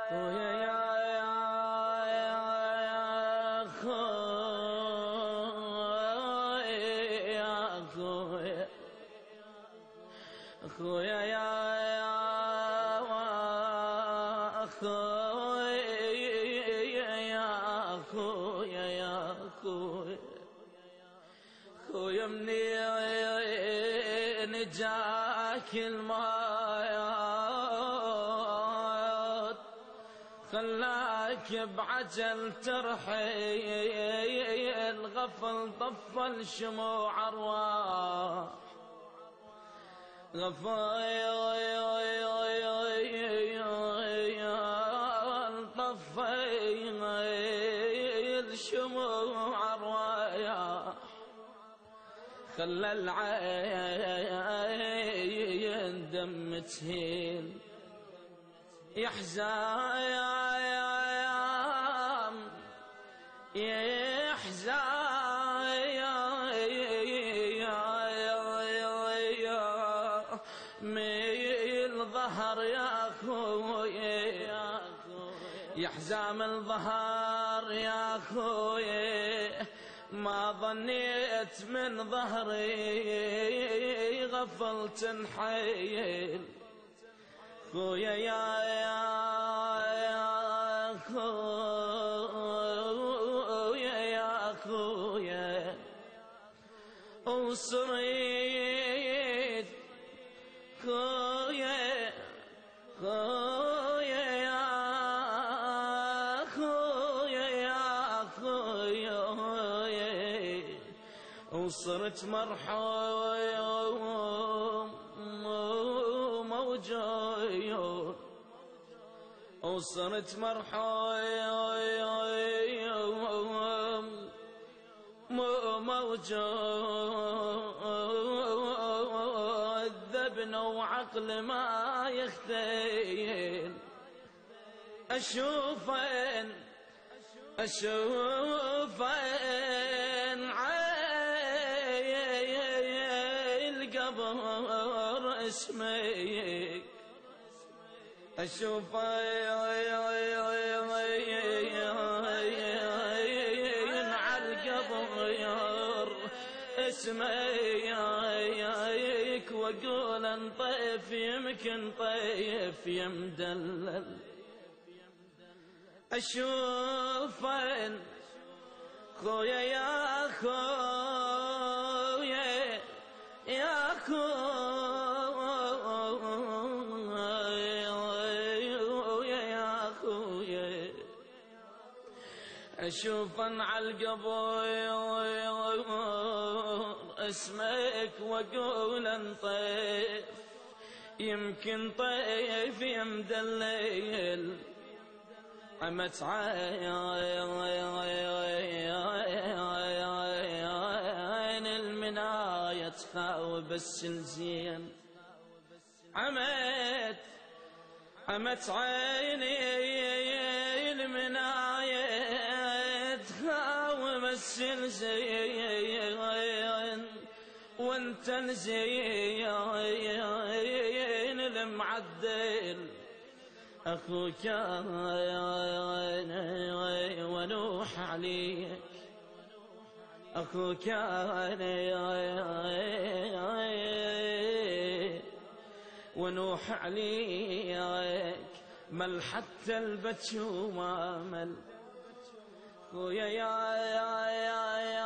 خويا يا خويا خويا يا خويا يا خويا منين جاك المايات خلاك بعجل ترحيل غفل طفل شموع ارواح غفل طفل شموع ارواح خلى العين دم تهيل يحزان ميل ظهر يا خويا يحزام الظهر يا خويا ما ظنيت من ظهري غفل تنحيل خويا يا خويا وصريت خويا وصرت مرحوم موجود وصرت مرحوم موجود ذبن وعقل ما يختين أشوفن القبر اسمك أشوف عالقبر اسمك وأقول انطيف يمكن طيف يمدلل أشوفن خويا يا خويا يا خويا أشوفن عالقبر اسمك وأقول انطيف يمكن طيف يمد الليل عمت عين المناية تخاوب السلزين عمت عيني المناية تخاوب السلزين وانت الزين المعدل أخوك ونوح عليك أخوك ونوح عليك مل حتى البتشو ما مل خويا يا